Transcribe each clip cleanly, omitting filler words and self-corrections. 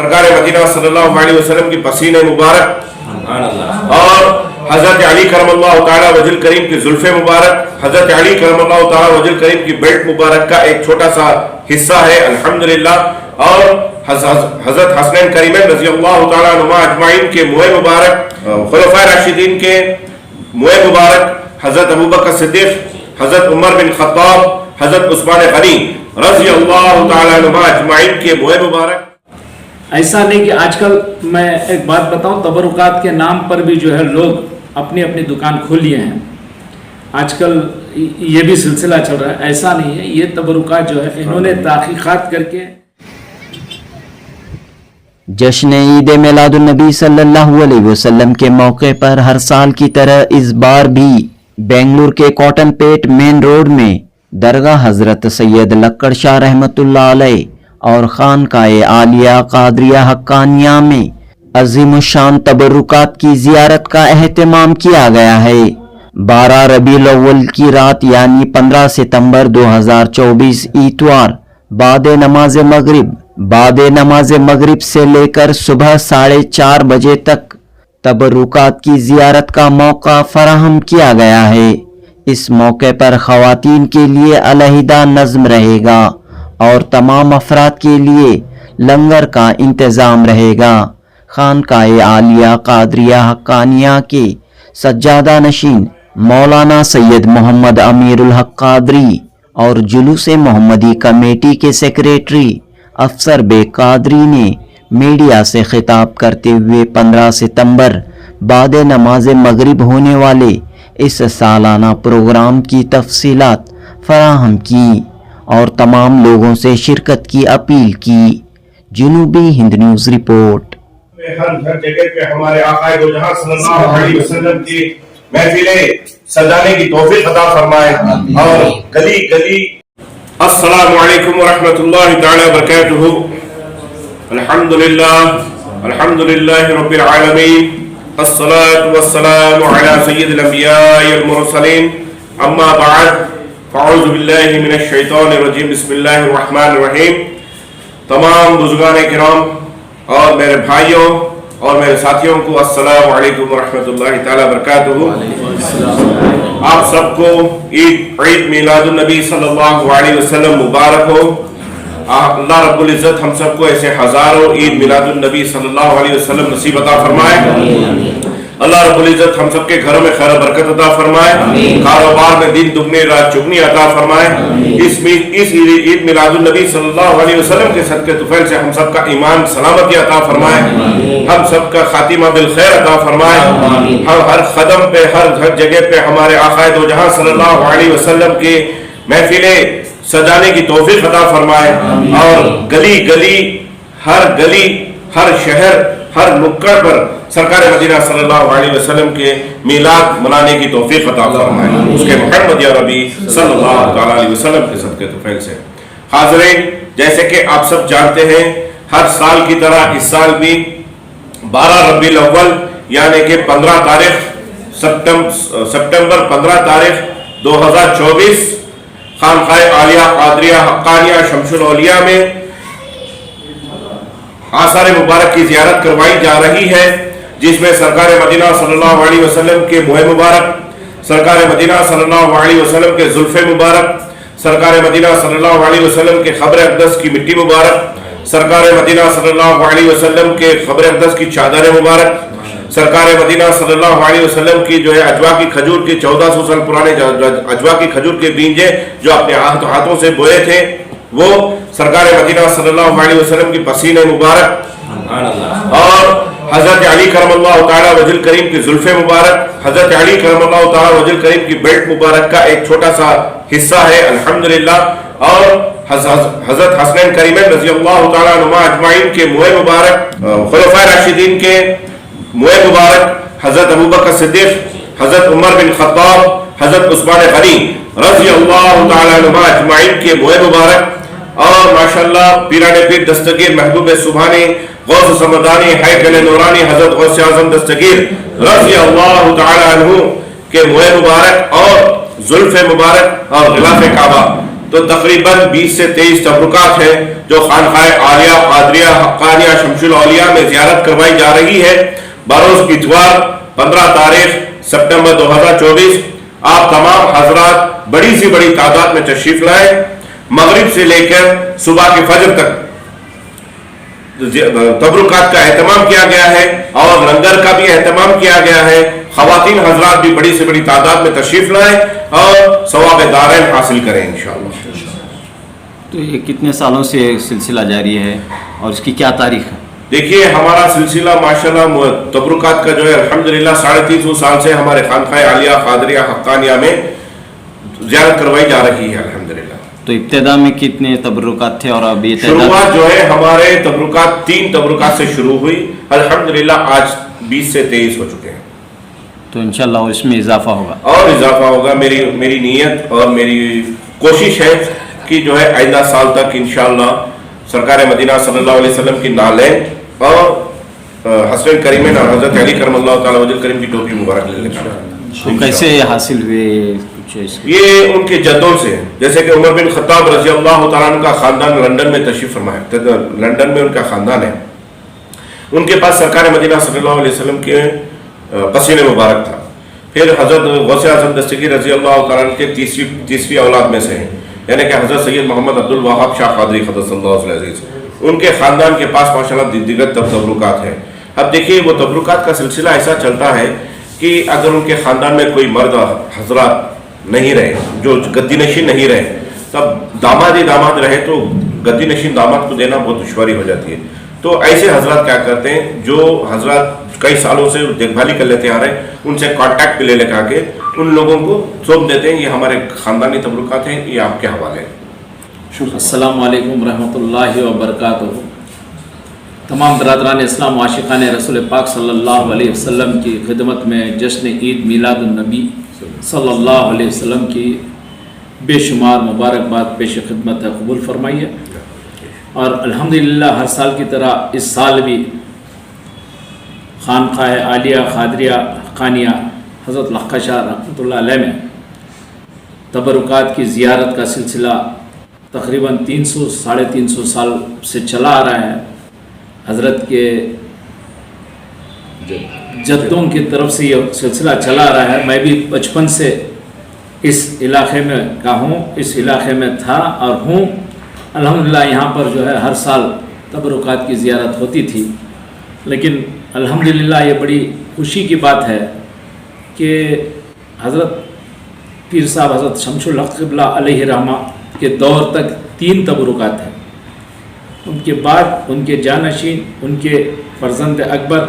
سرکار مدینہ صلی اللہ علیہ وسلم کی پسینہ مبارک اور حضرت علی کرم اللہ تعالیٰ وجل کریم کی زلف مبارک، حضرت علی کرم اللہ تعالیٰ وجل کریم کی بیلٹ مبارک کا ایک چھوٹا سا حصہ ہے الحمدللہ، اور حضرت حسنین کریمین رضی اللہ تعالیٰ عنہما اجمعین کے موئے مبارک، خلفائے راشدین کے موئے مبارک، حضرت ابوبکر صدیق، حضرت عمر بن خطاب، حضرت عثمان غنی رضی اللہ تعالیٰ عنہما اجمعین کے موئے مبارک۔ ایسا نہیں کہ آج کل میں ایک بات بتاؤں، تبرکات کے نام پر بھی جو ہے لوگ اپنی اپنی دکان کھول لیے ہیں، آج کل یہ بھی سلسلہ چل رہا ہے۔ ایسا نہیں ہے، یہ تبرکات جو ہے انہوں نے تحقیقات کر کے۔ جشن عید میلاد النبی صلی اللہ علیہ وسلم کے موقع پر ہر سال کی طرح اس بار بھی بنگلور کے کاٹن پیٹ مین روڈ میں درگاہ حضرت سید لکڑ شاہ رحمۃ اللہ علیہ اور خانقاہ عالیہ قادریہ حقانیہ میں عظیم الشان تبرکات کی زیارت کا اہتمام کیا گیا ہے۔ 12 ربیع الاول کی رات یعنی 15 ستمبر 2024 اتوار بعد نماز مغرب سے لے کر صبح 4:30 بجے تک تبرکات کی زیارت کا موقع فراہم کیا گیا ہے۔ اس موقع پر خواتین کے لیے علیحدہ نظم رہے گا اور تمام افراد کے لیے لنگر کا انتظام رہے گا۔ خانقاہ عالیہ قادریہ حقانیہ کے سجادہ نشین مولانا سید محمد امیر الحق قادری اور جلوس محمدی کمیٹی کے سیکریٹری افسر بے قادری نے میڈیا سے خطاب کرتے ہوئے 15 ستمبر بعد نماز مغرب ہونے والے اس سالانہ پروگرام کی تفصیلات فراہم کی اور تمام لوگوں سے شرکت کی اپیل کی۔ جنوبی ہند نیوز رپورٹ۔ ہر جگہ پہ ہمارے آقا دو جہاں صلی اللہ علیہ وسلم کی محفلیں سجانے کی توفیق عطا فرمائے اور گلی گلی۔ السلام علیکم ورحمۃ اللہ تعالی وبرکاتہ۔ الحمدللہ رب العالمین، الصلاة والسلام علی سید الانبیاء والمرسلین، اما بعد فاعوذ باللہ من الشیطان الرجیم، بسم اللہ الرحمن الرحیم۔ تمام بزرگان کرام اور میرے بھائیوں اور میرے ساتھیوں کو السلام علیکم ورحمۃ اللہ تعالی وبرکاتہ۔ آپ سب کو عید میلاد النبی صلی اللہ علیہ وسلم مبارک ہو۔ اللہ رب العزت ہم سب کو ایسے ہزاروں عید میلاد النبی صلی اللہ علیہ وسلم نصیب عطا فرمائے۔ اللہ رب العزت ہم سب کے گھروں میں خیر و برکت عطا فرمائے، کاروبار میں دن دگنی رات چگنی عطا فرمائے۔ اس عید میلاد النبی صلی اللہ علیہ وسلم کے صدقے طفیل سے ہم سب کا ایمان سلامتی عطا فرمائے، ہم سب کا خاتمہ بالخیر عطا فرمائے، ہر قدم پہ ہر جگہ پہ ہمارے آقا دو جہاں صلی اللہ علیہ وسلم کی محفلیں سجانے کی توفیق عطا فرمائے اور گلی گلی ہر شہر ہر نکڑ پر سرکار مدینہ صلی اللہ علیہ وسلم کے میلاد منانے کی توفیق عطا فرمائے، اس کے محمد یا ربی صلی اللہ علیہ وسلم کے صدقے طفیل سے۔ حاضرین، جیسے کہ آپ سب جانتے ہیں، ہر سال کی طرح اس سال بھی 12 ربیع الاول یعنی کہ 15 تاریخ سپٹمبر 15 تاریخ 2024 خانقاہ عالیہ قادریہ حقانیہ شمس الاولیاء میں آثار مبارک کی زیارت کروائی جا رہی ہے، جس میں سرکار مدینہ صلی اللہ علیہ وسلم کے موئے مبارک، سرکار مدینہ صلی اللہ علیہ وسلم کے زلف مبارک، سرکار مدینہ صلی اللہ علیہ وسلم کے قبر اقدس کی مٹی مبارک، سرکار مدینہ صلی اللہ علیہ وسلم کے قبر اقدس کی چادر مبارک، سرکار مدینہ صلی اللہ علیہ وسلم کی جو ہے اجوا کی کھجور کی 1400 سال پرانے اجوا کی کھجور کے بیجے جو اپنے ہاتھوں سے بوئے تھے، وہ سرکار مدینہ صلی اللہ علیہ وسلم کی پسینہ مبارک اور حضرت علی کرم اللہ تعالیٰ وجل کریم کی زلف مبارک، حضرت علی کرم اللہ تعالیٰ وجل کریم کی بیلٹ مبارک کا ایک چھوٹا سا حصہ ہے الحمدللہ، اور حضرت حسنین کریمین رضی اللہ تعالیٰ عنہما اجمعین کے موئے مبارک، خلفائے راشدین کے موئے مبارک، حضرت ابوبکر صدیق، حضرت عمر بن خطاب، حضرت عثمان غنی رضی اللہ تعالیٰ عنہما اجمعین کے موئے مبارک، اور ماشاءاللہ پیران پیر دستگیر محبوب سبحانی غوث سمدانی حیدر نورانی حضرت غوث اعظم دستگیر رضی اللہ تعالیٰ عنہ کے موئے مبارک اور زلف مبارک اور غلاف کعبہ، تو تقریباً 20 سے 23 تبرکات ہیں جو خانقاہ عالیہ قادریہ حقانیہ شمس الاولیاء میں زیارت کروائی جا رہی ہے بروز اتوار 15 تاریخ سپٹمبر 2024. آپ تمام حضرات بڑی سی بڑی تعداد میں تشریف لائیں. مغرب سے لے کر صبح کے فجر تک تبرکات کا اہتمام کیا گیا ہے اور لنگر کا بھی اہتمام کیا گیا ہے. خواتین حضرات بھی بڑی سے بڑی تعداد میں تشریف لائیں اور ثواب دارین حاصل کریں انشاءاللہ. تو یہ کتنے سالوں سے سلسلہ جاری ہے اور اس کی کیا تاریخ ہے؟ دیکھیے ہمارا سلسلہ ماشاءاللہ تبرکات کا جو ہے الحمدللہ 350 سال سے ہمارے خانقاہ عالیہ قادریہ حقانیہ میں زیارت کروائی جا رہی ہے الحمدللہ. تو ابتدا میں کتنے تبرکات تھے اور اب یہ شروعات جو ہے ہمارے تبرکات 3 تبرکات سے شروع ہوئی الحمدللہ آج 20 سے 23 ہو چکے ہیں. تو انشاءاللہ اس میں اضافہ ہوگا اور اضافہ ہوگا. میری نیت اور میری کوشش ہے کہ جو ہے آئندہ سال تک انشاءاللہ سرکار مدینہ صلی اللہ علیہ وسلم کی نالین اور حسن کریمین اور حضرت علی کرم اللہ تعالی وجہ کریم کی ٹوپی مبارک لے لیں. تو کیسے حاصل ہوئے کچھ یہ ان کے جدوں سے، جیسے کہ عمر بن خطاب رضی اللہ تعالیٰ عنہ کا خاندان لندن میں تشریف فرمایا. لندن میں ان کا خاندان ہے. ان کے پاس سرکار مدینہ صلی اللہ علیہ وسلم کے پسینے مبارک تھا. پھر حضرت غوث اعظم دستگیر رضی اللہ تعالیٰ عنہ کے تیسری اولاد میں سے ہیں، یعنی کہ حضرت سید محمد عبد الوہاب شاہ قادری قدس اللہ علیہ عزیز. ان کے خاندان کے پاس ماشاءاللہ دیگر تبرکات ہیں. اب دیکھیے وہ تبرکات کا سلسلہ ایسا چلتا ہے کہ اگر ان کے خاندان میں کوئی مرد حضرات نہیں رہے جو گدی نشین نہیں رہے، تب داماد رہے تو گدی نشین داماد کو دینا بہت دشواری ہو جاتی ہے. تو ایسے حضرات کیا کرتے ہیں، جو حضرات کئی سالوں سے دیکھ بھالی کر لیتے آ رہے ہیں، ان سے کانٹیکٹ پہ لے لگا کے ان لوگوں کو سونپ دیتے ہیں یہ ہمارے خاندانی تبرکات ہیں، یہ آپ کے حوالے ہیں. السلام علیکم ورحمۃ اللہ وبرکاتہ. تمام برادران اسلام و عاشقان رسول پاک صلی اللہ علیہ وسلم کی خدمت میں جشن عید میلاد النبی صلی اللہ علیہ وسلم کی بے شمار مبارکباد پیش خدمت ہے، قبول فرمائیے. اور الحمدللہ ہر سال کی طرح اس سال بھی خانقاہ عالیہ قادریہ حقانیہ حضرت لقہ شاہ رحمۃ اللہ علیہ میں تبرکات کی زیارت کا سلسلہ تقریباً 300-350 سال سے چلا آ رہا ہے. حضرت کے جدوں کی طرف سے یہ سلسلہ چلا آ رہا ہے. میں بھی بچپن سے اس علاقے میں کا ہوں، اس علاقے میں تھا اور ہوں. الحمدللہ یہاں پر جو ہے ہر سال تبرکات کی زیارت ہوتی تھی. لیکن الحمدللہ یہ بڑی خوشی کی بات ہے کہ حضرت پیر صاحب حضرت شمس الحق قبلہ علیہ رحمہ کے دور تک 3 تبرکات ہیں. ان کے بعد ان کے جانشین، ان کے فرزند اکبر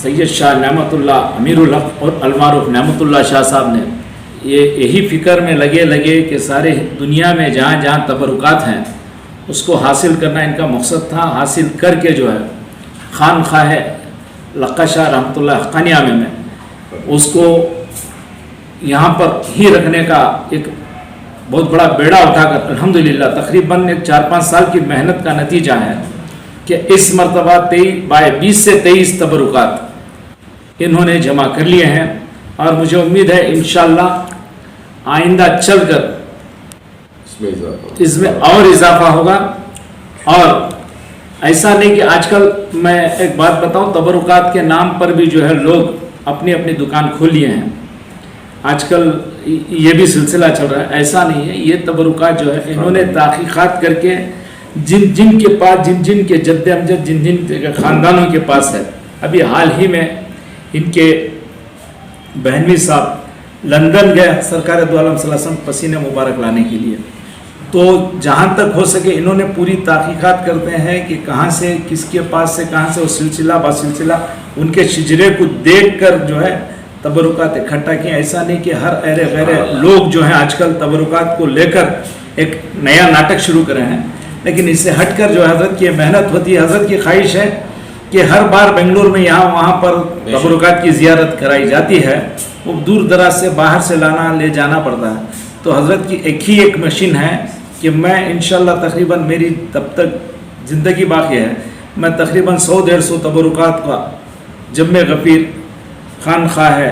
سید شاہ نعمت اللہ امیر الحق اور المعروف نعمت اللہ شاہ صاحب نے یہی فکر میں لگے کہ سارے دنیا میں جہاں جہاں تبرکات ہیں اس کو حاصل کرنا ان کا مقصد تھا. حاصل کر کے جو ہے خانقاہ لقہ شاہ رحمۃ اللہ حقانیہ میں اس کو یہاں پر ہی رکھنے کا ایک بہت بڑا بیڑا اٹھا کر الحمدللہ تقریباً 4-5 سال کی محنت کا نتیجہ ہے کہ اس مرتبہ 20 سے 23 تبرکات انہوں نے جمع کر لیے ہیں. اور مجھے امید ہے انشاءاللہ آئندہ چل کر اس میں اور اضافہ ہوگا. اور ایسا نہیں کہ آج کل میں ایک بات بتاؤں، تبرکات کے نام پر بھی جو ہے لوگ اپنی اپنی دکان کھول لیے ہیں. آج کل یہ بھی سلسلہ چل رہا ہے. ایسا نہیں ہے، یہ تبرکات جو ہے انہوں نے تحقیقات کر کے جن کے پاس جن کے جد امجد جن کے خاندانوں کے پاس ہے. ابھی حال ہی میں ان کے بہنوی صاحب لندن گئے سرکار دو عالم صلی اللہ علیہ وسلم پسینے مبارک لانے کے لیے. تو جہاں تک ہو سکے انہوں نے پوری تحقیقات کرتے ہیں کہ کہاں سے کس کے پاس سے کہاں سے وہ سلسلہ با سلسلہ ان کے شجرے کو دیکھ کر جو ہے تبرکات اکٹھا کیے. ایسا نہیں کہ ہر ایرے غیرے لوگ جو ہیں آج کل تبرکات کو لے کر ایک نیا ناٹک شروع کرے ہیں. لیکن اس سے ہٹ کر جو حضرت کی محنت ہوتی ہے، حضرت کی خواہش ہے کہ ہر بار بنگلور میں یہاں وہاں پر تبرکات کی زیارت کرائی جاتی ہے. وہ دور دراز سے باہر سے لے جانا پڑتا ہے. تو حضرت کی ایک مشین ہے کہ میں انشاءاللہ تقریباً میری تب تک زندگی باقی ہے میں تقریباً 100-150 تبرکات کا جمع غفیر خانقاہ ہے